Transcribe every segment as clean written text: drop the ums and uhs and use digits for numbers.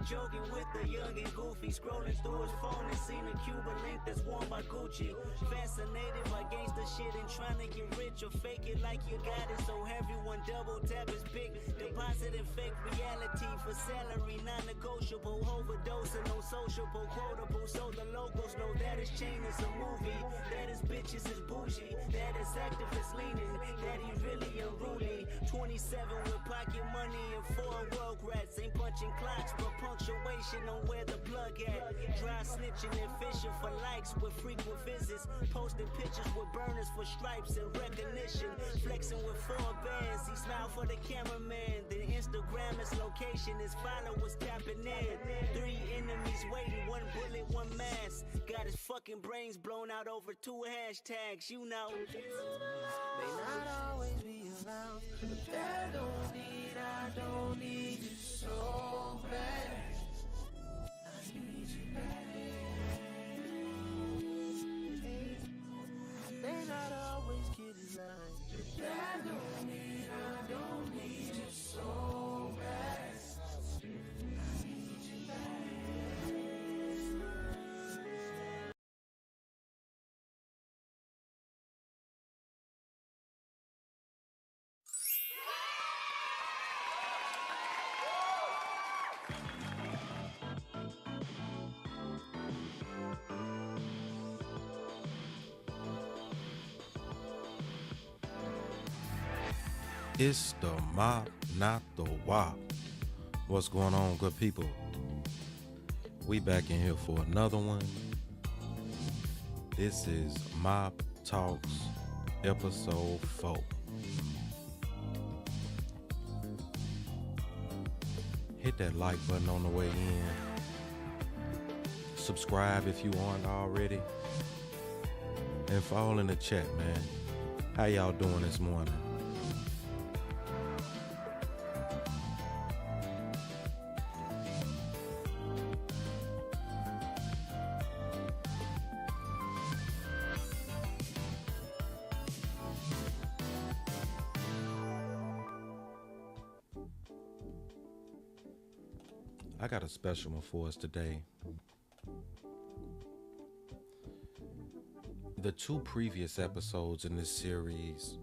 joking with the young and goofy, scrolling through his phone and seen a Cuban link that's worn by Gucci. Fascinated by gangster shit and trying to get rich or fake it like you got it, so everyone double tap his pick. Deposit and fake reality for salary, non-negotiable, overdosing on sociable, quotable, so the locals know that his chain is a movie, that his bitches is bougie, that his activists leaning, that he really unruly. 27 with pocket money and 4 world rats, ain't punching clocks but punctuation on where the plug at. Dry snitching and fishing for likes with frequent visits, posting pictures with burners for stripes and recognition, flexing with 4 bands. He smiled for the cameraman, then Instagram his location, his followers tapping in. 3 enemies waiting, 1 bullet, 1 mask. Got his fucking brains blown out over 2 hashtags, you know. May not always be around, but that I don't need you so bad. I need you bad. May not always get in line, but that I don't need you so bad. I need you bad. It's the mop, not the wop. What's going on, good people? We back in here for another one. This is Mop Talks, episode 4. Hit that like button on the way in. Subscribe if you aren't already. And fall in the chat, man. How y'all doing this morning? I got a special one for us today. The 2 previous episodes in this series,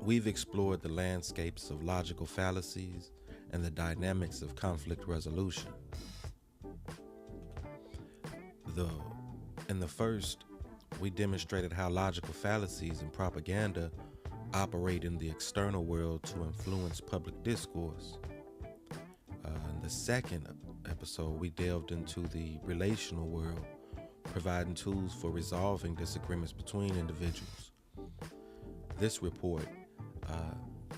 we've explored the landscapes of logical fallacies and the dynamics of conflict resolution. In the first, we demonstrated how logical fallacies and propaganda operate in the external world to influence public discourse. In the second episode, we delved into the relational world, providing tools for resolving disagreements between individuals. This report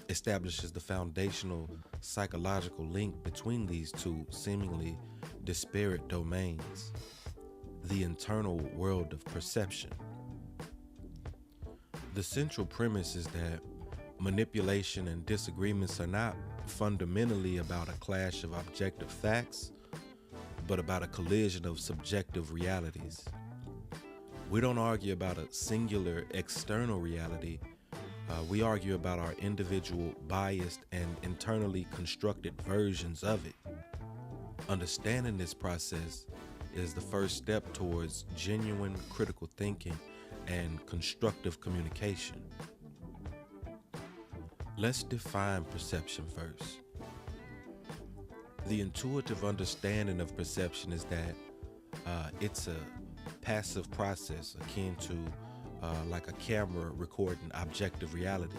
establishes the foundational psychological link between these 2 seemingly disparate domains, the internal world of perception. The central premise is that manipulation and disagreements are not fundamentally about a clash of objective facts, but about a collision of subjective realities. We don't argue about a singular external reality. We argue about our individual biased and internally constructed versions of it. Understanding this process is the first step towards genuine critical thinking and constructive communication. Let's define perception first. The intuitive understanding of perception is that it's a passive process akin to like a camera recording objective reality.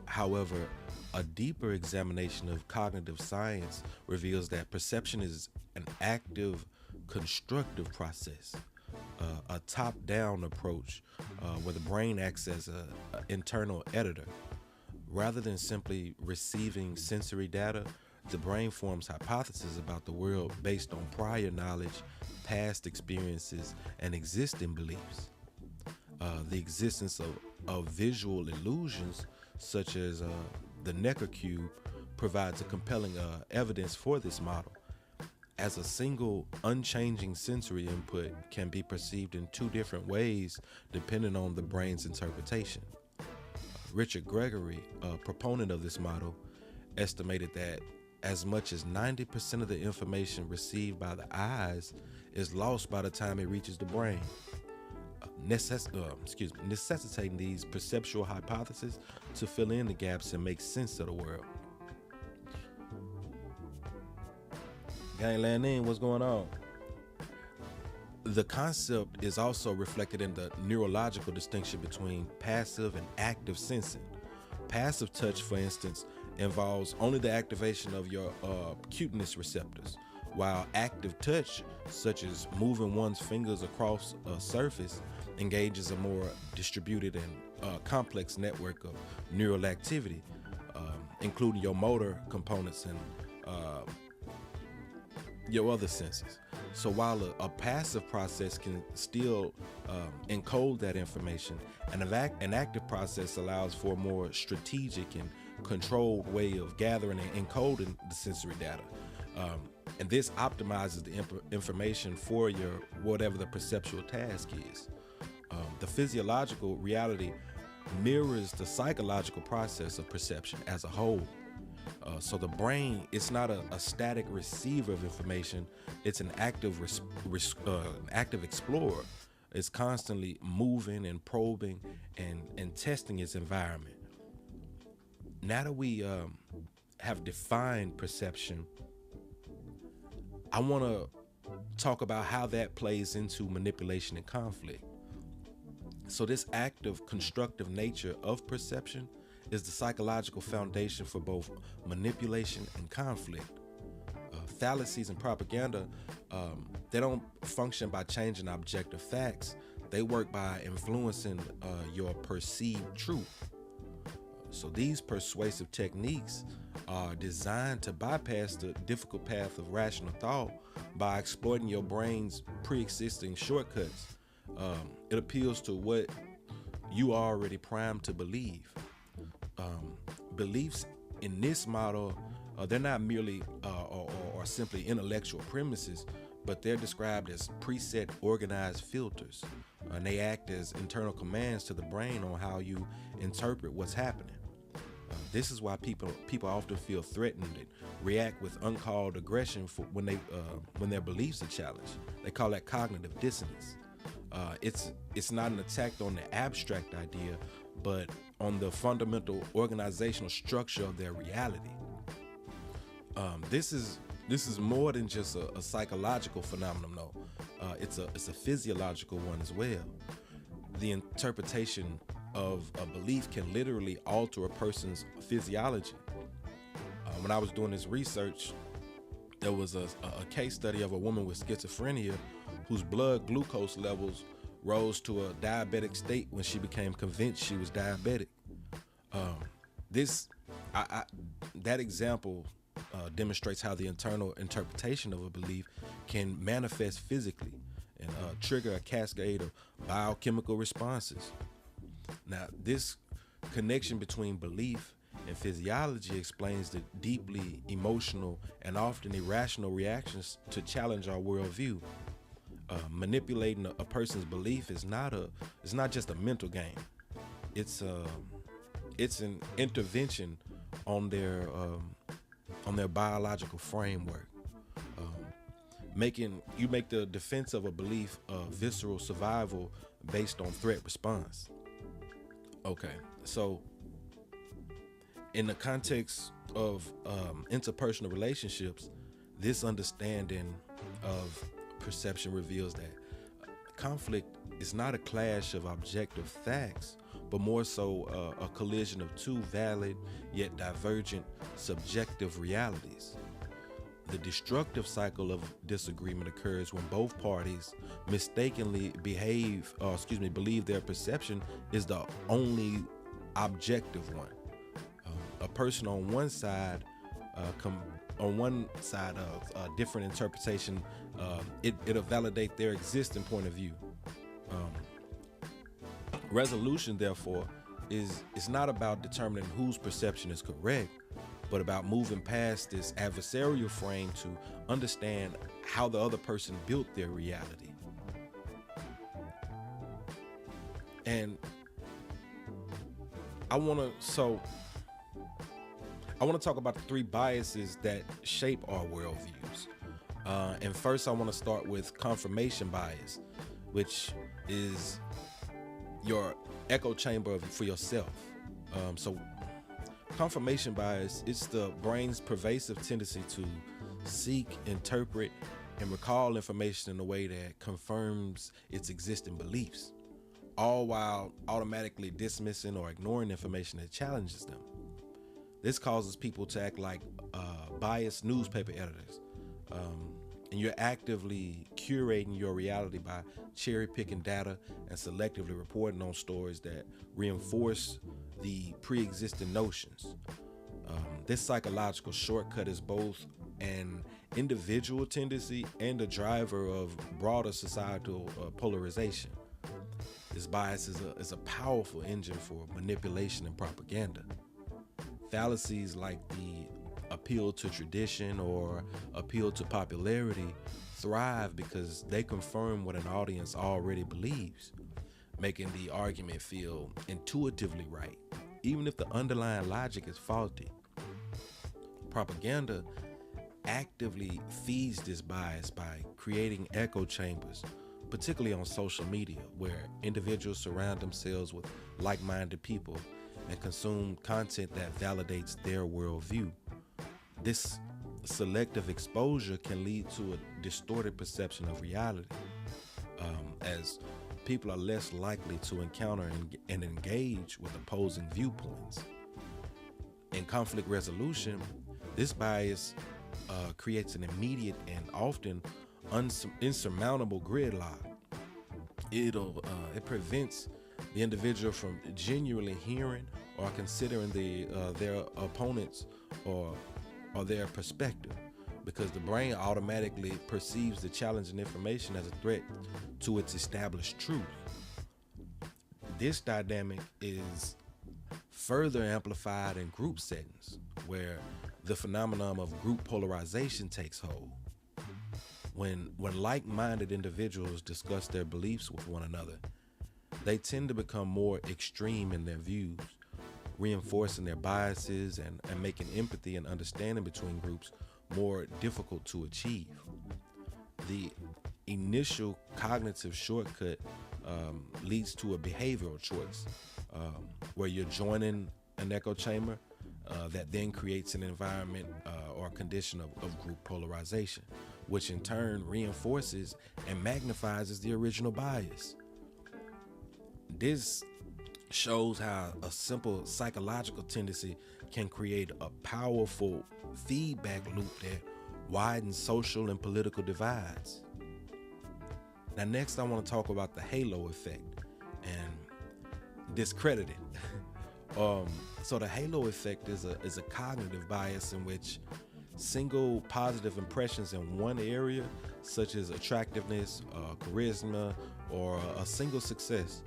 However, a deeper examination of cognitive science reveals that perception is an active, constructive process. A top-down approach where the brain acts as an internal editor. Rather than simply receiving sensory data, the brain forms hypotheses about the world based on prior knowledge, past experiences, and existing beliefs. The existence of visual illusions, such as the Necker cube, provides a compelling evidence for this model, as a single unchanging sensory input can be perceived in 2 different ways depending on the brain's interpretation. Richard Gregory, a proponent of this model, estimated that as much as 90% of the information received by the eyes is lost by the time it reaches the brain, necessitating these perceptual hypotheses to fill in the gaps and make sense of the world. Gangland in, what's going on? The concept is also reflected in the neurological distinction between passive and active sensing. Passive touch, for instance, involves only the activation of your cuteness receptors, while active touch, such as moving one's fingers across a surface, engages a more distributed and complex network of neural activity, including your motor components and your other senses. So while a passive process can still encode that information, an active process allows for a more strategic and controlled way of gathering and encoding the sensory data. And this optimizes the information for your whatever the perceptual task is. The physiological reality mirrors the psychological process of perception as a whole. So the brain, it's not a static receiver of information, it's an active active explorer. It's constantly moving and probing and testing its environment. Now that we have defined perception, I want to talk about how that plays into manipulation and conflict. So this active, constructive nature of perception is the psychological foundation for both manipulation and conflict. Fallacies and propaganda, they don't function by changing objective facts. They work by influencing your perceived truth. So these persuasive techniques are designed to bypass the difficult path of rational thought by exploiting your brain's pre-existing shortcuts. It appeals to what you are already primed to believe. Beliefs in this model, they're not merely or simply intellectual premises, but they're described as preset organized filters, and they act as internal commands to the brain on how you interpret what's happening. This is why people often feel threatened and react with uncalled aggression when their beliefs are challenged. They call that cognitive dissonance. It's not an attack on the abstract idea, but on the fundamental organizational structure of their reality. This is more than just a psychological phenomenon, though. It's a physiological one as well. The interpretation of a belief can literally alter a person's physiology. When I was doing this research, there was a case study of a woman with schizophrenia whose blood glucose levels rose to a diabetic state when she became convinced she was diabetic. That example demonstrates how the internal interpretation of a belief can manifest physically and trigger a cascade of biochemical responses. Now, this connection between belief and physiology explains the deeply emotional and often irrational reactions to challenge our worldview. Manipulating a person's belief is not just a mental game. It's an intervention on their biological framework. You make the defense of a belief visceral survival based on threat response. Okay, so in the context of interpersonal relationships, this understanding of perception reveals that conflict is not a clash of objective facts, but more so a collision of two valid yet divergent subjective realities. The destructive cycle of disagreement occurs when both parties mistakenly believe their perception is the only objective one. A person on one side of a different interpretation, it'll validate their existing point of view. Resolution, therefore, is not about determining whose perception is correct, but about moving past this adversarial frame to understand how the other person built their reality. And I want I want to talk about the three biases that shape our worldviews. And first, I want to start with confirmation bias, which is your echo chamber for yourself. So confirmation bias is the brain's pervasive tendency to seek, interpret, and recall information in a way that confirms its existing beliefs, all while automatically dismissing or ignoring information that challenges them. This causes people to act like biased newspaper editors. And you're actively curating your reality by cherry picking data and selectively reporting on stories that reinforce the pre-existing notions. This psychological shortcut is both an individual tendency and a driver of broader societal polarization. This bias is a powerful engine for manipulation and propaganda. Fallacies like the appeal to tradition or appeal to popularity thrive because they confirm what an audience already believes, making the argument feel intuitively right, even if the underlying logic is faulty. Propaganda actively feeds this bias by creating echo chambers, particularly on social media, where individuals surround themselves with like-minded people and consume content that validates their worldview. This selective exposure can lead to a distorted perception of reality, as people are less likely to encounter and engage with opposing viewpoints. In conflict resolution, this bias creates an immediate and often insurmountable gridlock. It prevents the individual from genuinely hearing or considering their opponents or their perspective, because the brain automatically perceives the challenging information as a threat to its established truth. This dynamic is further amplified in group settings, where the phenomenon of group polarization takes hold. When like-minded individuals discuss their beliefs with one another, they tend to become more extreme in their views, reinforcing their biases and making empathy and understanding between groups more difficult to achieve. The initial cognitive shortcut leads to a behavioral choice, where you're joining an echo chamber that then creates an environment or condition of group polarization, which in turn reinforces and magnifies the original bias. This shows how a simple psychological tendency can create a powerful feedback loop that widens social and political divides. Now, next I want to talk about the halo effect and discredit it. So the halo effect is a cognitive bias in which single positive impressions in one area, such as attractiveness, charisma, or a single success,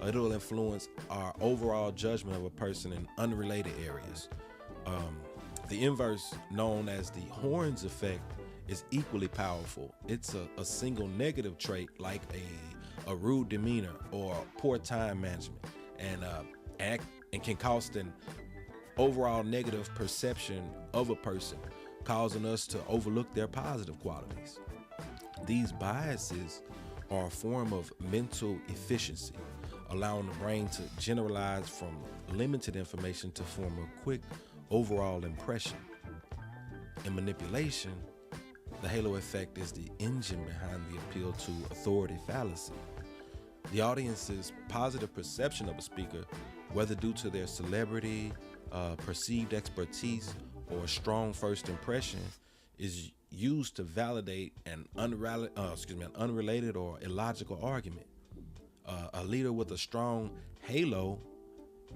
it'll influence our overall judgment of a person in unrelated areas. The inverse, known as the horns effect, is equally powerful. It's a single negative trait like a rude demeanor or poor time management, and can cost an overall negative perception of a person, causing us to overlook their positive qualities. These biases are a form of mental efficiency, allowing the brain to generalize from limited information to form a quick overall impression. In manipulation, the halo effect is the engine behind the appeal to authority fallacy. The audience's positive perception of a speaker, whether due to their celebrity, perceived expertise, or a strong first impression, is used to validate an unrelated or illogical argument. A leader with a strong halo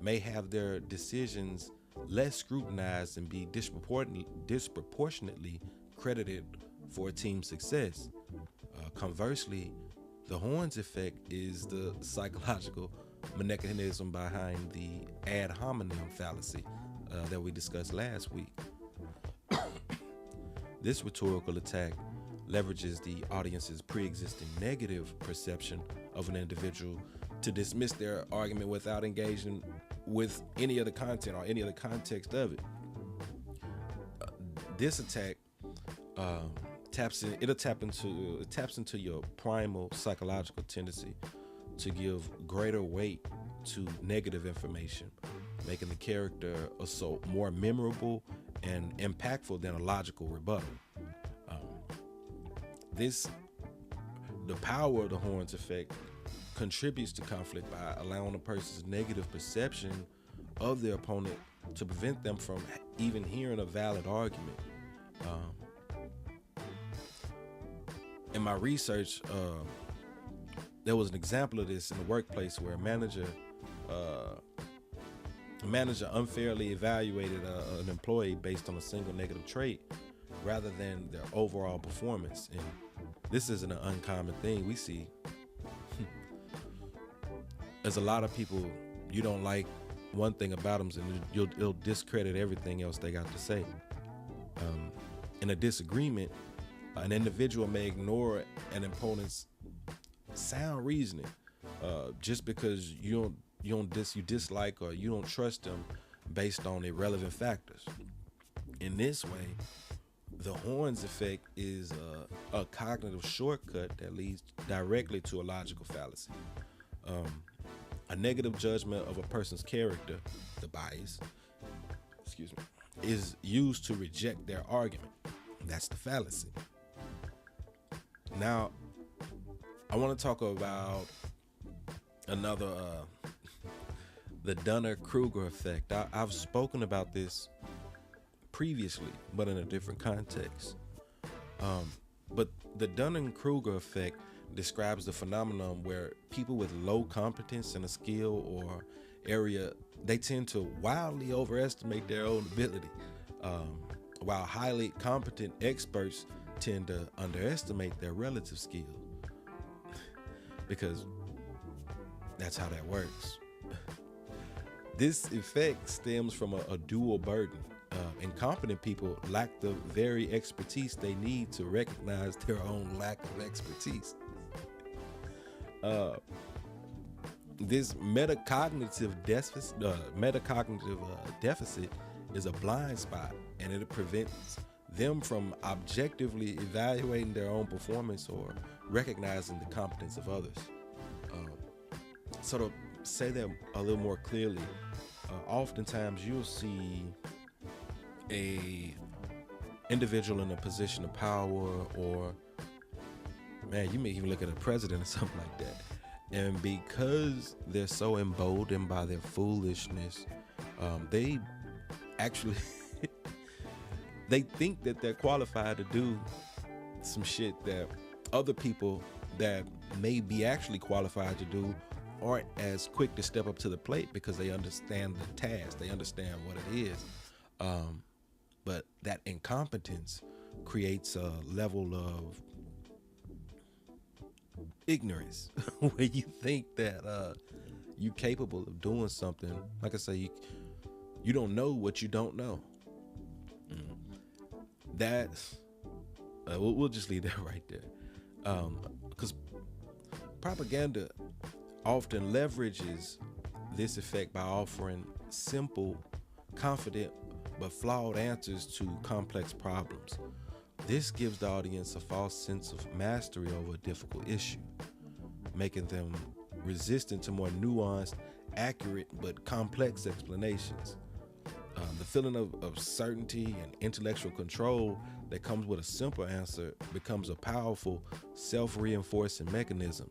may have their decisions less scrutinized and be disproportionately credited for a team's success. Conversely, the horns effect is the psychological mechanism behind the ad hominem fallacy that we discussed last week. This rhetorical attack leverages the audience's pre-existing negative perception of an individual to dismiss their argument without engaging with any of the content or any of the context of it. This attack taps into your primal psychological tendency to give greater weight to negative information, making the character assault more memorable and impactful than a logical rebuttal. The power of the horns effect contributes to conflict by allowing a person's negative perception of their opponent to prevent them from even hearing a valid argument. In my research, there was an example of this in the workplace where a manager unfairly evaluated an employee based on a single negative trait rather than their overall performance. And this isn't an uncommon thing we see. There's a lot of people, you don't like one thing about them, and you'll discredit everything else they got to say. In a disagreement, an individual may ignore an opponent's sound reasoning just because you dislike or you don't trust them based on irrelevant factors. In this way, the horns effect is a cognitive shortcut that leads directly to a logical fallacy. A negative judgment of a person's character, the bias, is used to reject their argument. That's the fallacy. Now, I want to talk about another, the Dunning-Kruger effect. I've spoken about this previously, but in a different context. But the Dunning-Kruger effect describes the phenomenon where people with low competence in a skill or area, they tend to wildly overestimate their own ability, while highly competent experts tend to underestimate their relative skill, because that's how that works. This effect stems from a dual burden. Incompetent people lack the very expertise they need to recognize their own lack of expertise. This metacognitive deficit is a blind spot, and it prevents them from objectively evaluating their own performance or recognizing the competence of others. So to say that a little more clearly, oftentimes you'll see a individual in a position of power, or man, you may even look at a president or something like that, and because they're so emboldened by their foolishness, they actually they think that they're qualified to do some shit that other people that may be actually qualified to do aren't as quick to step up to the plate, because they understand the task, they understand what it is. But that incompetence creates a level of ignorance where you think that you're capable of doing something. Like I say, you don't know what you don't know. That's we'll just leave that right there, because propaganda often leverages this effect by offering simple, confident, but flawed answers to complex problems. This gives the audience a false sense of mastery over a difficult issue, making them resistant to more nuanced, accurate, but complex explanations. The feeling of certainty and intellectual control that comes with a simple answer becomes a powerful self-reinforcing mechanism.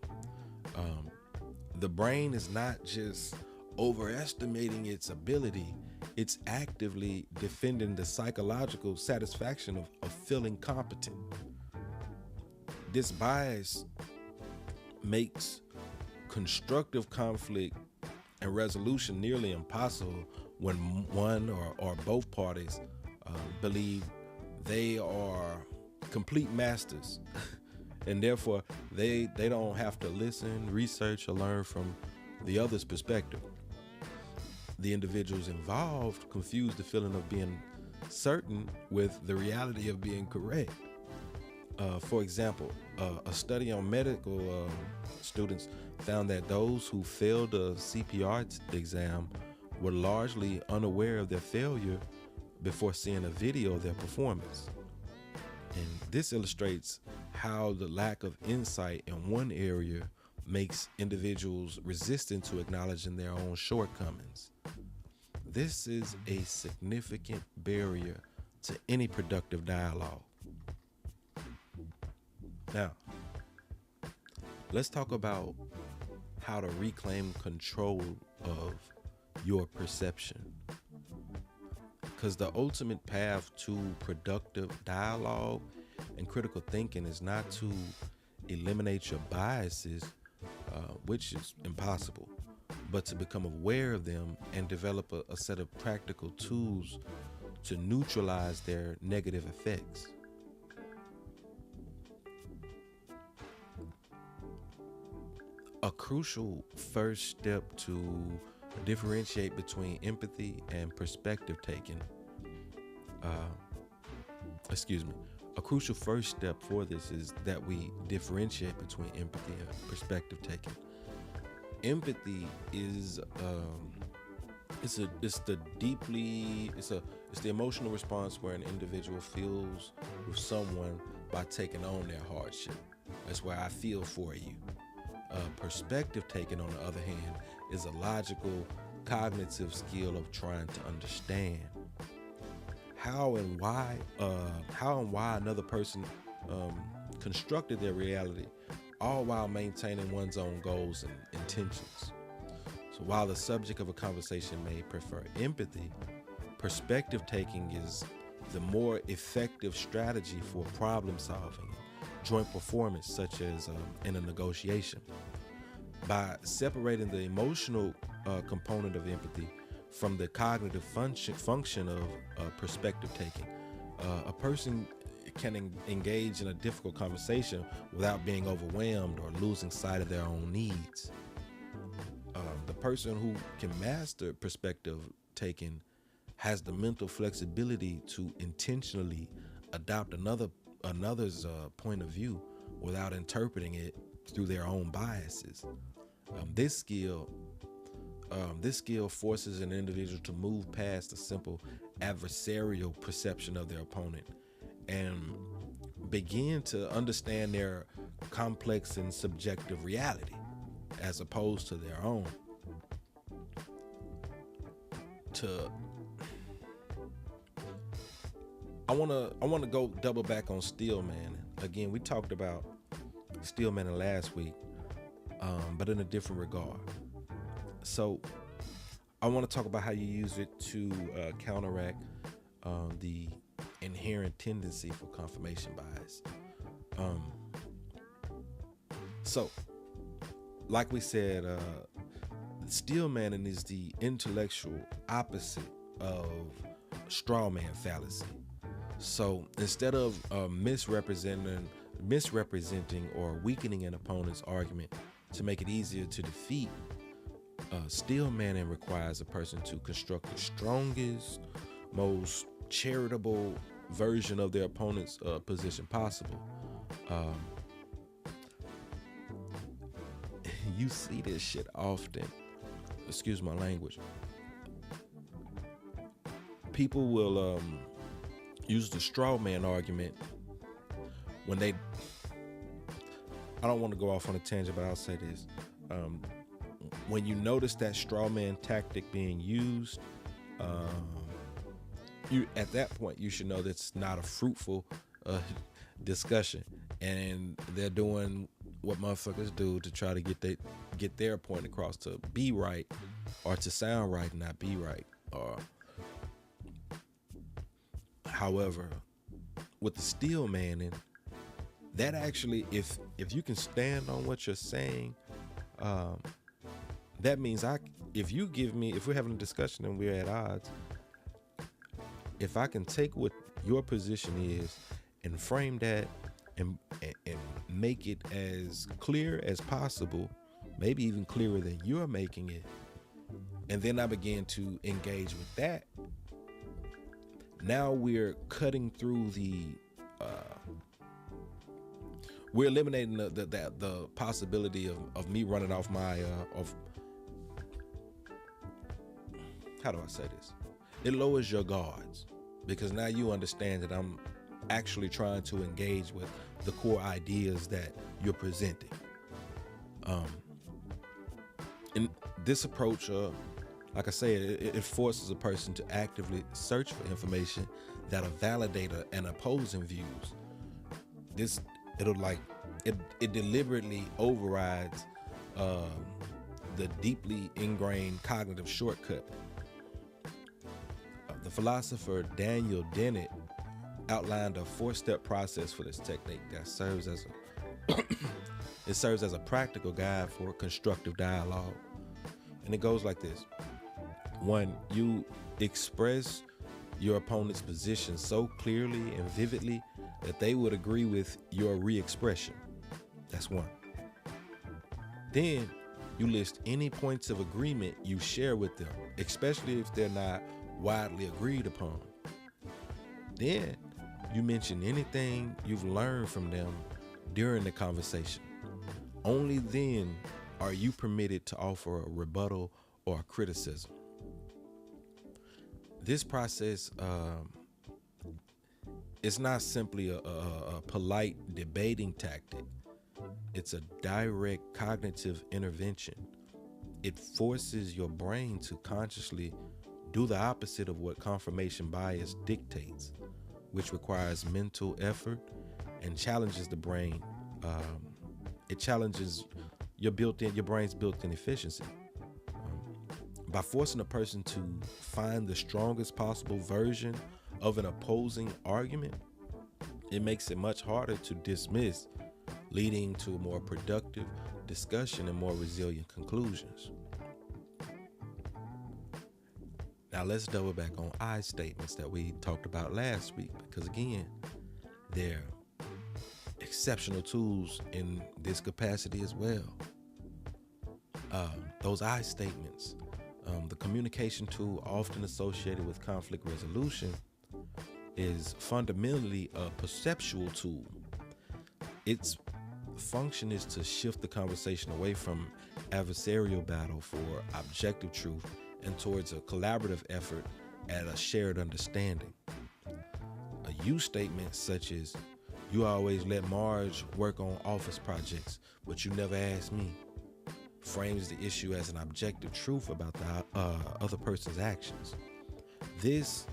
The brain is not just overestimating its ability, it's actively defending the psychological satisfaction of feeling competent. This bias makes constructive conflict and resolution nearly impossible when one or both parties believe they are complete masters and therefore they don't have to listen, research, or learn from the other's perspective. The individuals involved confuse the feeling of being certain with the reality of being correct. For example, a study on medical students found that those who failed a CPR exam were largely unaware of their failure before seeing a video of their performance. And this illustrates how the lack of insight in one area makes individuals resistant to acknowledging their own shortcomings. This is a significant barrier to any productive dialogue. Now, let's talk about how to reclaim control of your perception. Because the ultimate path to productive dialogue and critical thinking is not to eliminate your biases, which is impossible, but to become aware of them and develop a set of practical tools to neutralize their negative effects. A crucial first step to differentiate between empathy and perspective taking. A crucial first step for this is that we differentiate between empathy and perspective taking. Empathy is it's the emotional response where an individual feels with someone by taking on their hardship. That's where I feel for you. Perspective taking, on the other hand, is a logical, cognitive skill of trying to understand how and why another person constructed their reality, all while maintaining one's own goals and intentions. So while the subject of a conversation may prefer empathy, perspective taking is the more effective strategy for problem solving, joint performance, such as in a negotiation. By separating the emotional component of empathy from the cognitive function of perspective taking, a person can engage in a difficult conversation without being overwhelmed or losing sight of their own needs. The person who can master perspective taking has the mental flexibility to intentionally adopt another's point of view without interpreting it through their own biases. This skill forces an individual to move past the simple adversarial perception of their opponent and begin to understand their complex and subjective reality as opposed to their own. I want to go double back on Steelman. Again, we talked about Steelman last week, but in a different regard. So I want to talk about how you use it to counteract the inherent tendency for confirmation bias. So, like we said, Steelmanning is the intellectual opposite of strawman fallacy. So instead of misrepresenting or weakening an opponent's argument to make it easier to defeat, Steelmanning requires a person to construct the strongest, most charitable version of their opponent's position possible. You see this shit often. Excuse my language. People will use the straw man argument when they... I don't want to go off on a tangent, but I'll say this. When you notice that straw man tactic being used, you at that point you should know that's not a fruitful discussion, and they're doing what motherfuckers do to try to get their point across, to be right or to sound right and not be right. However, with the Steelmanning, that actually, if you can stand on what you're saying, that means if we're having a discussion and we're at odds, if I can take what your position is and frame that and make it as clear as possible, maybe even clearer than you're making it, and then I begin to engage with that, now we're cutting through we're eliminating the possibility of me running off my how do I say this? It lowers your guards. because now you understand that I'm actually trying to engage with the core ideas that you're presenting. And this approach, like I said, it forces a person to actively search for information that'll validate an opposing views. It deliberately overrides the deeply ingrained cognitive shortcut. The philosopher Daniel Dennett outlined a 4-step process for this technique that serves as a practical guide for constructive dialogue. And it goes like this. 1, you express your opponent's position so clearly and vividly that they would agree with your re-expression. That's 1. Then you list any points of agreement you share with them, especially if they're not widely agreed upon. Then you mention anything you've learned from them during the conversation. Only then are you permitted to offer a rebuttal or a criticism. This process is not simply a polite debating tactic. It's a direct cognitive intervention. It forces your brain to consciously do the opposite of what confirmation bias dictates, which requires mental effort and challenges the brain. It challenges your brain's built-in efficiency. By forcing a person to find the strongest possible version of an opposing argument, it makes it much harder to dismiss, leading to a more productive discussion and more resilient conclusions. Now let's double back on I statements that we talked about last week, because again, they're exceptional tools in this capacity as well. Those I statements, the communication tool often associated with conflict resolution, is fundamentally a perceptual tool. Its function is to shift the conversation away from adversarial battle for objective truth and towards a collaborative effort at a shared understanding. A you statement such as, "You always let Marge work on office projects, but you never ask me," frames the issue as an objective truth about the other person's actions. This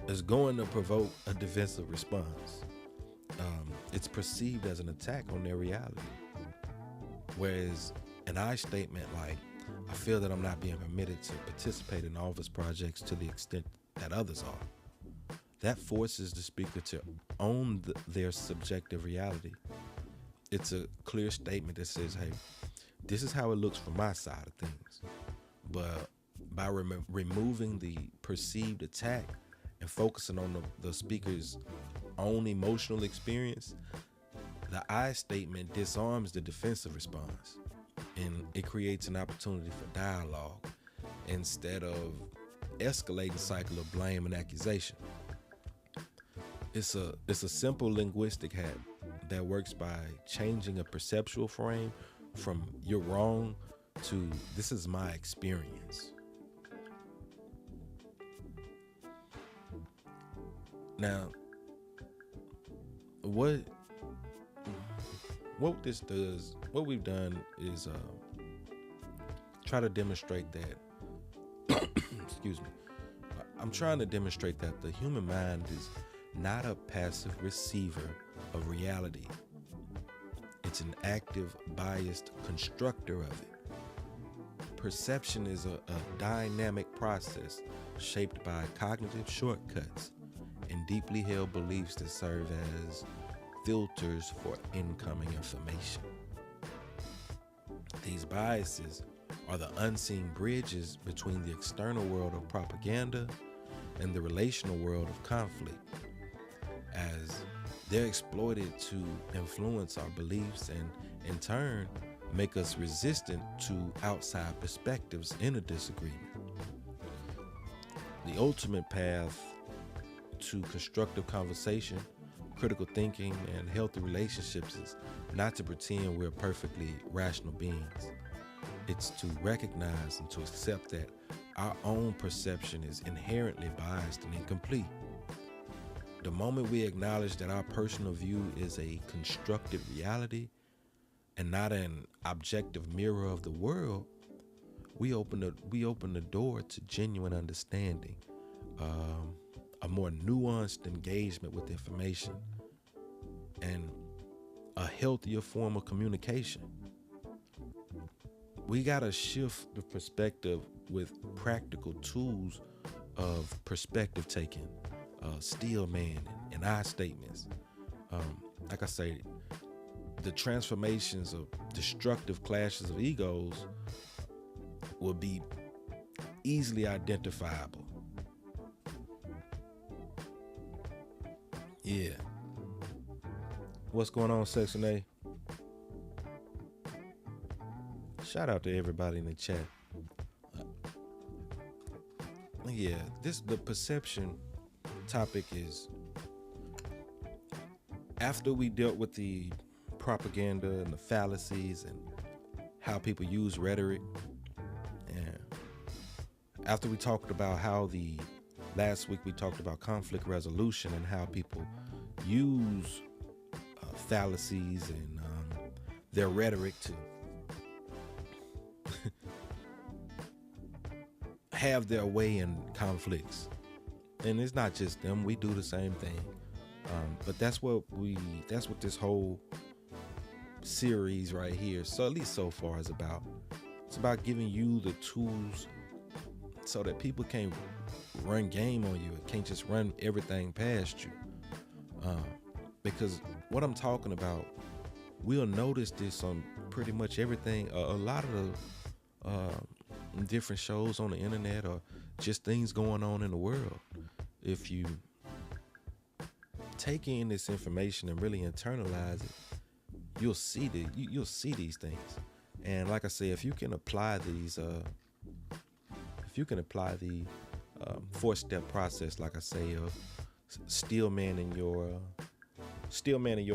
is going to provoke a defensive response. It's perceived as an attack on their reality. Whereas an I statement like, "I feel that I'm not being permitted to participate in office projects to the extent that others are," that forces the speaker to own their subjective reality. It's a clear statement that says, "Hey, this is how it looks from my side of things." But by removing the perceived attack and focusing on the speaker's own emotional experience, the I statement disarms the defensive response, and it creates an opportunity for dialogue instead of escalating cycle of blame and accusation. It's a simple linguistic hack that works by changing a perceptual frame from "you're wrong" to "this is my experience." Now, what this does, what we've done is try to demonstrate that excuse me, I'm trying to demonstrate that the human mind is not a passive receiver of reality. It's an active, biased constructor of it. Perception is a dynamic process shaped by cognitive shortcuts and deeply held beliefs that serve as filters for incoming information. These biases are the unseen bridges between the external world of propaganda and the relational world of conflict, as they're exploited to influence our beliefs and, in turn, make us resistant to outside perspectives in a disagreement. The ultimate path to constructive conversation, critical thinking, and healthy relationships is not to pretend we're perfectly rational beings. It's to recognize and to accept that our own perception is inherently biased and incomplete. The moment we acknowledge that our personal view is a constructed reality and not an objective mirror of the world, we open the door to genuine understanding, a more nuanced engagement with information, and a healthier form of communication. We gotta shift the perspective with practical tools of perspective taking, steel man and I statements. Like I say, the transformations of destructive clashes of egos will be easily identifiable. Yeah. What's going on, Section A? Shout out to everybody in the chat. Yeah, the perception topic is, after we dealt with the propaganda and the fallacies and how people use rhetoric, and after we talked about how last week we talked about conflict resolution and how people use fallacies and their rhetoric to have their way in conflicts. And it's not just them, we do the same thing. But that's what this whole series right here, so at least so far, is about. It's about giving you the tools so that people can't run game on you. It can't just run everything past you. Because what I'm talking about, we'll notice this on pretty much everything. A lot of the different shows on the internet, or just things going on in the world. If you take in this information and really internalize it, you'll see these things. And like I say, if you can apply the 4-step process, like I say, of steel manning your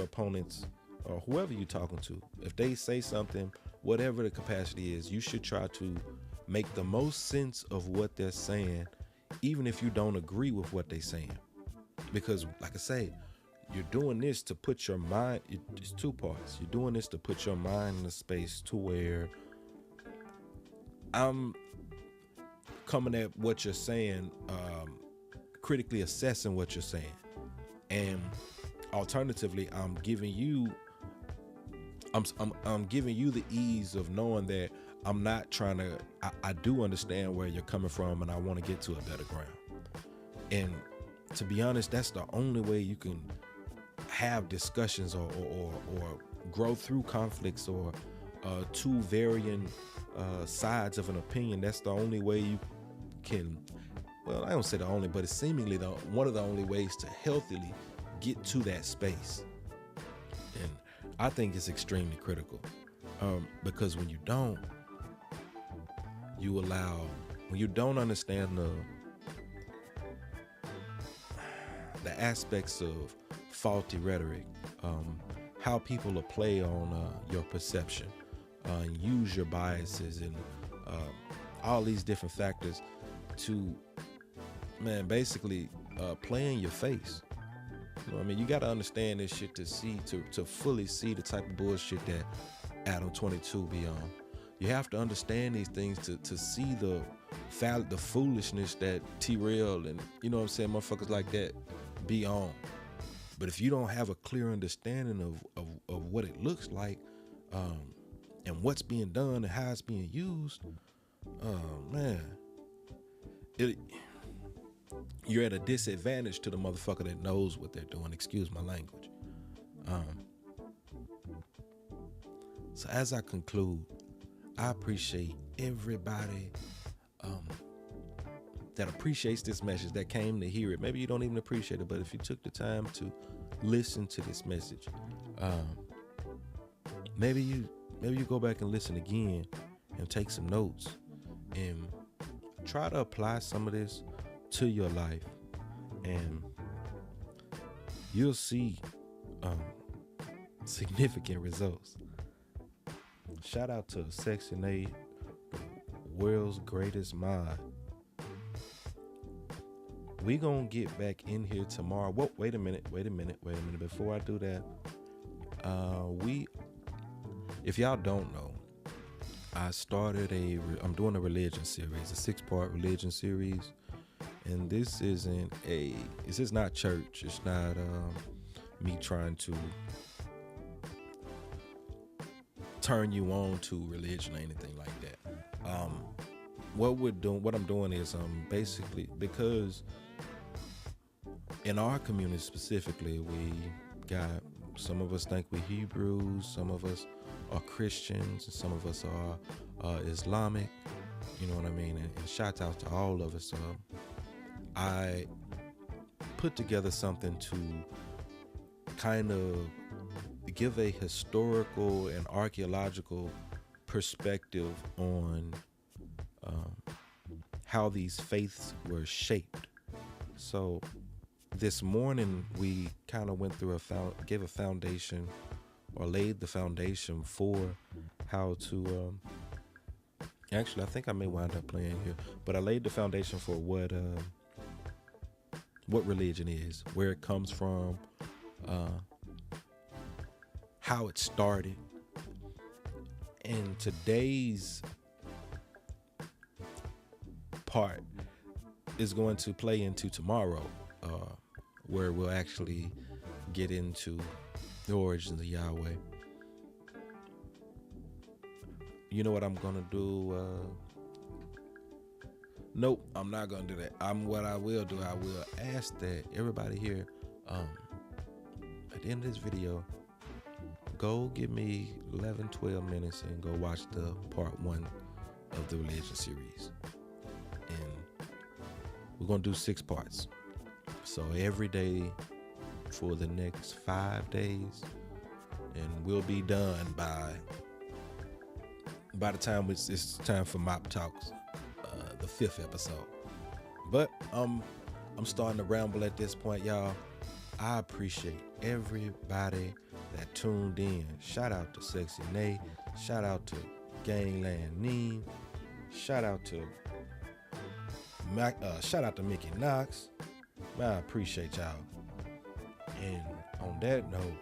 opponents or whoever you're talking to, if they say something, whatever the capacity is, you should try to make the most sense of what they're saying, even if you don't agree with what they're saying. Because like I say, you're doing this to put your mind, it's two parts. You're doing this to put your mind in a space to where I'm coming at what you're saying, critically assessing what you're saying. And alternatively, I'm giving you the ease of knowing that I'm not trying to, I do understand where you're coming from, and I want to get to a better ground. And to be honest, that's the only way you can have discussions or grow through conflicts, or two varying sides of an opinion. That's the only way you can, well, I don't say the only, but it's seemingly one of the only ways to healthily get to that space. And I think it's extremely critical, because when you don't understand the aspects of faulty rhetoric, how people will play on your perception, and use your biases and all these different factors to, basically play in your face. You know what I mean? You got to understand this shit to fully see the type of bullshit that Adam 22 be on. You have to understand these things to see the foolishness that T-Rail and, you know what I'm saying, motherfuckers like that be on. But if you don't have a clear understanding of what it looks like, and what's being done and how it's being used, you're at a disadvantage to the motherfucker that knows what they're doing. Excuse my language. So as I conclude, I appreciate everybody that appreciates this message, that came to hear it. Maybe you don't even appreciate it, but if you took the time to listen to this message, maybe you go back and listen again and take some notes and try to apply some of this to your life, and you'll see significant results. Shout out to Section 8, world's greatest mod. we gonna get back in here tomorrow. Whoa, wait a minute. Before I do that, if y'all don't know, I'm doing a religion series, a 6-part religion series. And this is not church. It's not me trying to turn you on to religion or anything like that. What I'm doing is basically, because in our community specifically, we got, some of us think we're Hebrews, some of us are Christians, and some of us are Islamic. You know what I mean? And shout out to all of us. I put together something to kind of give a historical and archaeological perspective on how these faiths were shaped. So this morning we kind of went through gave a foundation, or laid the foundation for how to actually, I think I may wind up playing here, but I laid the foundation for what religion is, where it comes from, how it started. And today's part is going to play into tomorrow, where we'll actually get into the origins of Yahweh. You know what I'm gonna do? Nope, I'm not gonna do that. What I will do, I will ask that everybody here, at the end of this video, go give me 11-12 minutes and go watch the part 1 of the religion series. And we're gonna do 6 parts. So every day for the next 5 days, and we'll be done by the time it's time for Mop Talks, the 5th episode. But I'm starting to ramble at this point, y'all. I appreciate everybody that tuned in. Shout out to Sexy Nay. Shout out to Gangland Neem. Shout out to Mickey Knox. Man, I appreciate y'all. And on that note,